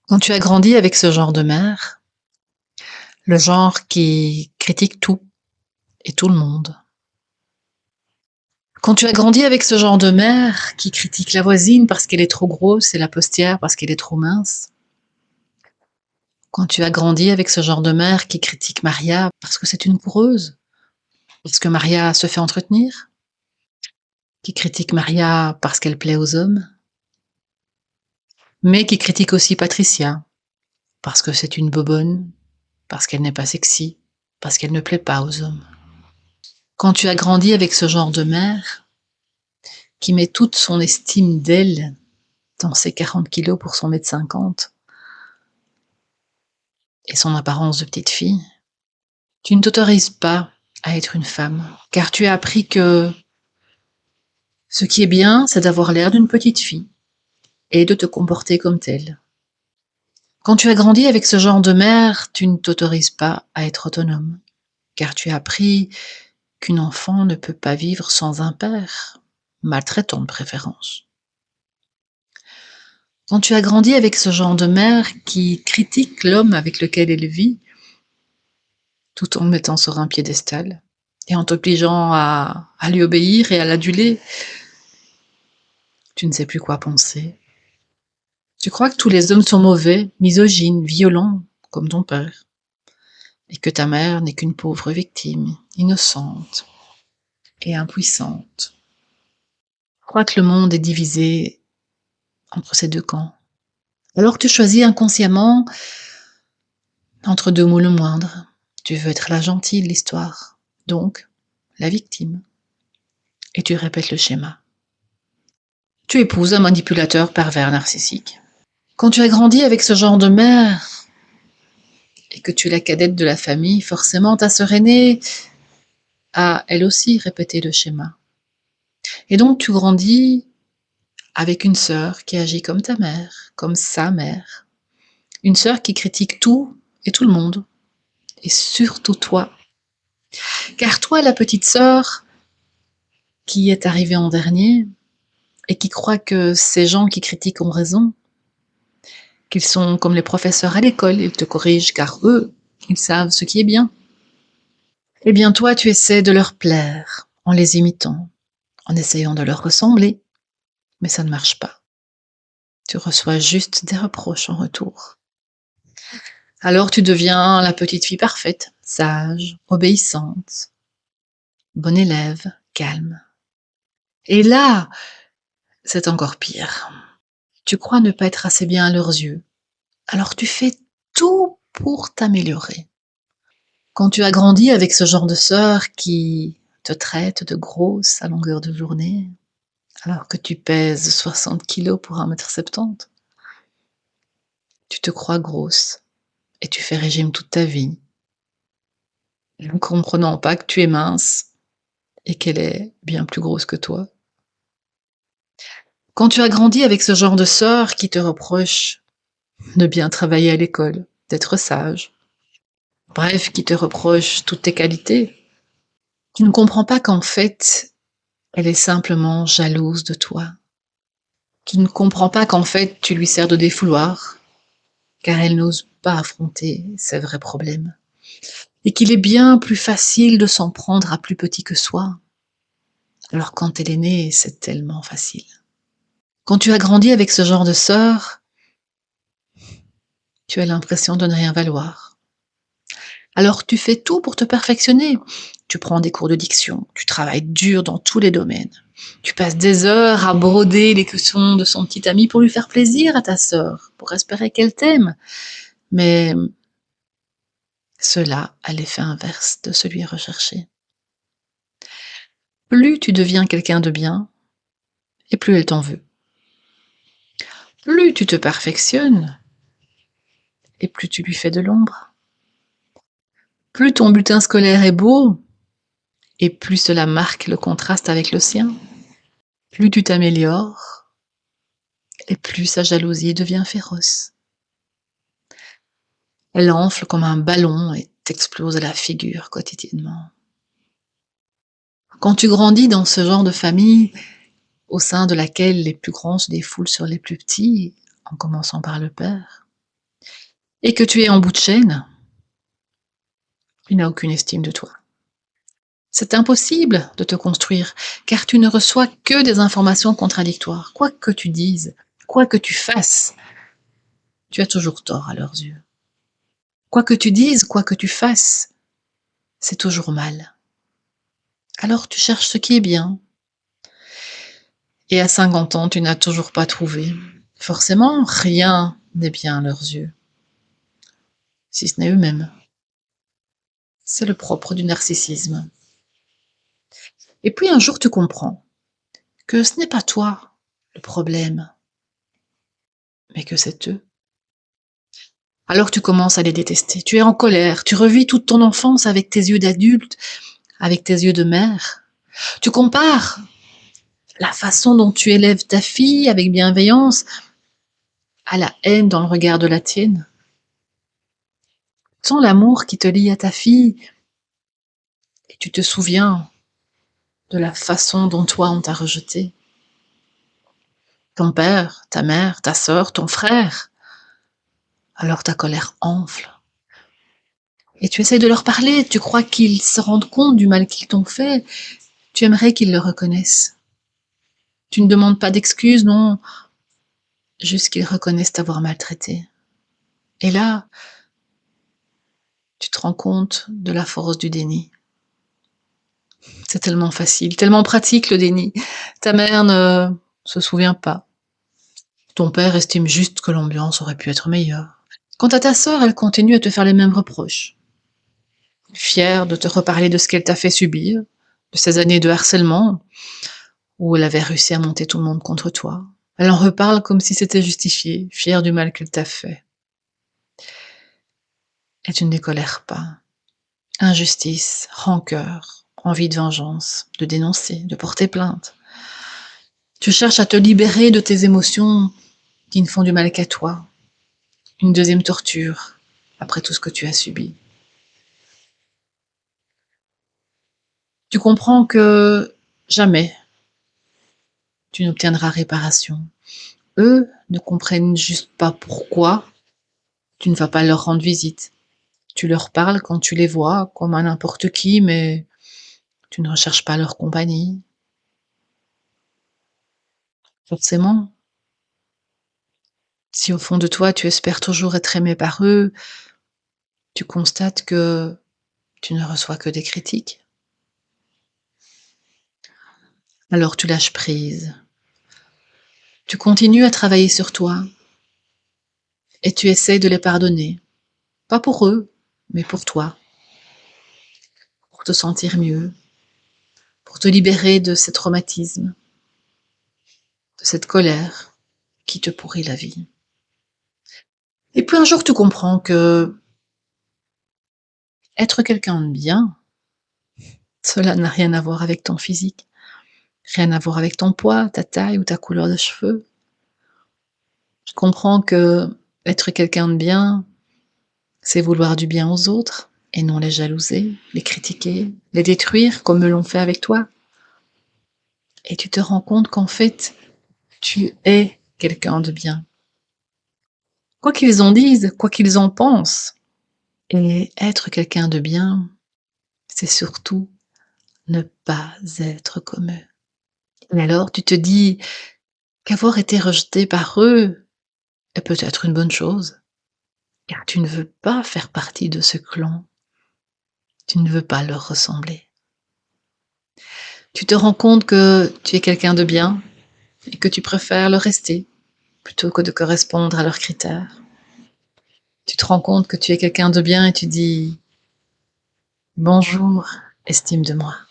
Quand tu as grandi avec ce genre de mère, le genre qui critique tout et tout le monde. Quand tu as grandi avec ce genre de mère qui critique la voisine parce qu'elle est trop grosse et la postière parce qu'elle est trop mince. Quand tu as grandi avec ce genre de mère qui critique Maria parce que c'est une coureuse, parce que Maria se fait entretenir, qui critique Maria parce qu'elle plaît aux hommes, mais qui critique aussi Patricia parce que c'est une bobonne, parce qu'elle n'est pas sexy, parce qu'elle ne plaît pas aux hommes. Quand tu as grandi avec ce genre de mère qui met toute son estime d'elle dans ses 40 kilos pour son mètre 50 et son apparence de petite fille, tu ne t'autorises pas à être une femme, car tu as appris que ce qui est bien, c'est d'avoir l'air d'une petite fille et de te comporter comme telle. Quand tu as grandi avec ce genre de mère, tu ne t'autorises pas à être autonome, car tu as appris qu'une enfant ne peut pas vivre sans un père, maltraitant de préférence. Quand tu as grandi avec ce genre de mère qui critique l'homme avec lequel elle vit, tout en le mettant sur un piédestal et en t'obligeant à lui obéir et à l'aduler, tu ne sais plus quoi penser. Tu crois que tous les hommes sont mauvais, misogynes, violents, comme ton père, et que ta mère n'est qu'une pauvre victime, innocente et impuissante. Tu crois que le monde est divisé entre ces deux camps. Alors tu choisis inconsciemment entre deux mots le moindre. Tu veux être la gentille de l'histoire, donc la victime. Et tu répètes le schéma. Tu épouses un manipulateur pervers narcissique. Quand tu as grandi avec ce genre de mère et que tu es la cadette de la famille, forcément ta sœur aînée a elle aussi répété le schéma. Et donc tu grandis avec une sœur qui agit comme ta mère, comme sa mère. Une sœur qui critique tout et tout le monde, et surtout toi. Car toi, la petite sœur qui est arrivée en dernier et qui croit que ces gens qui critiquent ont raison, qu'ils sont comme les professeurs à l'école, ils te corrigent car eux, ils savent ce qui est bien. Eh bien toi, tu essaies de leur plaire en les imitant, en essayant de leur ressembler, mais ça ne marche pas. Tu reçois juste des reproches en retour. Alors tu deviens la petite fille parfaite, sage, obéissante, bonne élève, calme. Et là, c'est encore pire. Tu crois ne pas être assez bien à leurs yeux. Alors tu fais tout pour t'améliorer. Quand tu as grandi avec ce genre de sœur qui te traite de grosse à longueur de journée, alors que tu pèses 60 kilos pour 1,70 m, tu te crois grosse et tu fais régime toute ta vie, ne comprenant pas que tu es mince et qu'elle est bien plus grosse que toi. Quand tu as grandi avec ce genre de sœur qui te reproche de bien travailler à l'école, d'être sage, bref, qui te reproche toutes tes qualités, tu ne comprends pas qu'en fait, elle est simplement jalouse de toi. Tu ne comprends pas qu'en fait, tu lui sers de défouloir, car elle n'ose pas affronter ses vrais problèmes. Et qu'il est bien plus facile de s'en prendre à plus petit que soi. Alors quand elle est née, c'est tellement facile. Quand tu as grandi avec ce genre de sœur, tu as l'impression de ne rien valoir. Alors tu fais tout pour te perfectionner. Tu prends des cours de diction, tu travailles dur dans tous les domaines. Tu passes des heures à broder les questions de son petit ami pour lui faire plaisir à ta sœur, pour espérer qu'elle t'aime. Mais cela a l'effet inverse de celui recherché. Plus tu deviens quelqu'un de bien, et plus elle t'en veut. Plus tu te perfectionnes, et plus tu lui fais de l'ombre. Plus ton bulletin scolaire est beau, et plus cela marque le contraste avec le sien. Plus tu t'améliores, et plus sa jalousie devient féroce. Elle enfle comme un ballon et t'explose à la figure quotidiennement. Quand tu grandis dans ce genre de famille, au sein de laquelle les plus grands se défoulent sur les plus petits, en commençant par le père, et que tu es en bout de chaîne, il n'a aucune estime de toi. C'est impossible de te construire, car tu ne reçois que des informations contradictoires. Quoi que tu dises, quoi que tu fasses, tu as toujours tort à leurs yeux. Quoi que tu dises, quoi que tu fasses, c'est toujours mal. Alors tu cherches ce qui est bien. Et à 50 ans, tu n'as toujours pas trouvé. Forcément, rien n'est bien à leurs yeux, si ce n'est eux-mêmes. C'est le propre du narcissisme. Et puis un jour, tu comprends que ce n'est pas toi le problème, mais que c'est eux. Alors tu commences à les détester. Tu es en colère. Tu revis toute ton enfance avec tes yeux d'adulte, avec tes yeux de mère. Tu compares la façon dont tu élèves ta fille avec bienveillance à la haine dans le regard de la tienne. Sans l'amour qui te lie à ta fille, et tu te souviens de la façon dont toi on t'a rejeté. Ton père, ta mère, ta sœur, ton frère. Alors ta colère enfle. Et tu essaies de leur parler, tu crois qu'ils se rendent compte du mal qu'ils t'ont fait, tu aimerais qu'ils le reconnaissent. Tu ne demandes pas d'excuses, non, juste qu'ils reconnaissent t'avoir maltraité. Et là, tu te rends compte de la force du déni. C'est tellement facile, tellement pratique le déni. Ta mère ne se souvient pas. Ton père estime juste que l'ambiance aurait pu être meilleure. Quant à ta sœur, elle continue à te faire les mêmes reproches. Fière de te reparler de ce qu'elle t'a fait subir, de ces années de harcèlement, où elle avait réussi à monter tout le monde contre toi. Elle en reparle comme si c'était justifié, fière du mal qu'elle t'a fait. Et tu ne décolères pas. Injustice, rancœur, envie de vengeance, de dénoncer, de porter plainte. Tu cherches à te libérer de tes émotions qui ne font du mal qu'à toi. Une deuxième torture, après tout ce que tu as subi. Tu comprends que jamais tu n'obtiendras réparation. Eux ne comprennent juste pas pourquoi tu ne vas pas leur rendre visite. Tu leur parles quand tu les vois, comme à n'importe qui, mais tu ne recherches pas leur compagnie. Forcément, si au fond de toi, tu espères toujours être aimé par eux, tu constates que tu ne reçois que des critiques. Alors tu lâches prise. Tu continues à travailler sur toi et tu essaies de les pardonner. Pas pour eux, mais pour toi, pour te sentir mieux, pour te libérer de ces traumatismes, de cette colère qui te pourrit la vie. Et puis un jour, tu comprends que être quelqu'un de bien, cela n'a rien à voir avec ton physique, rien à voir avec ton poids, ta taille ou ta couleur de cheveux. Tu comprends que être quelqu'un de bien, c'est vouloir du bien aux autres et non les jalouser, les critiquer, les détruire comme eux l'ont fait avec toi. Et tu te rends compte qu'en fait, tu es quelqu'un de bien. Quoi qu'ils en disent, quoi qu'ils en pensent. Et être quelqu'un de bien, c'est surtout ne pas être comme eux. Et alors tu te dis qu'avoir été rejeté par eux est peut-être une bonne chose, car tu ne veux pas faire partie de ce clan, tu ne veux pas leur ressembler. Tu te rends compte que tu es quelqu'un de bien et que tu préfères le rester plutôt que de correspondre à leurs critères. Tu te rends compte que tu es quelqu'un de bien et tu dis bonjour, estime de moi.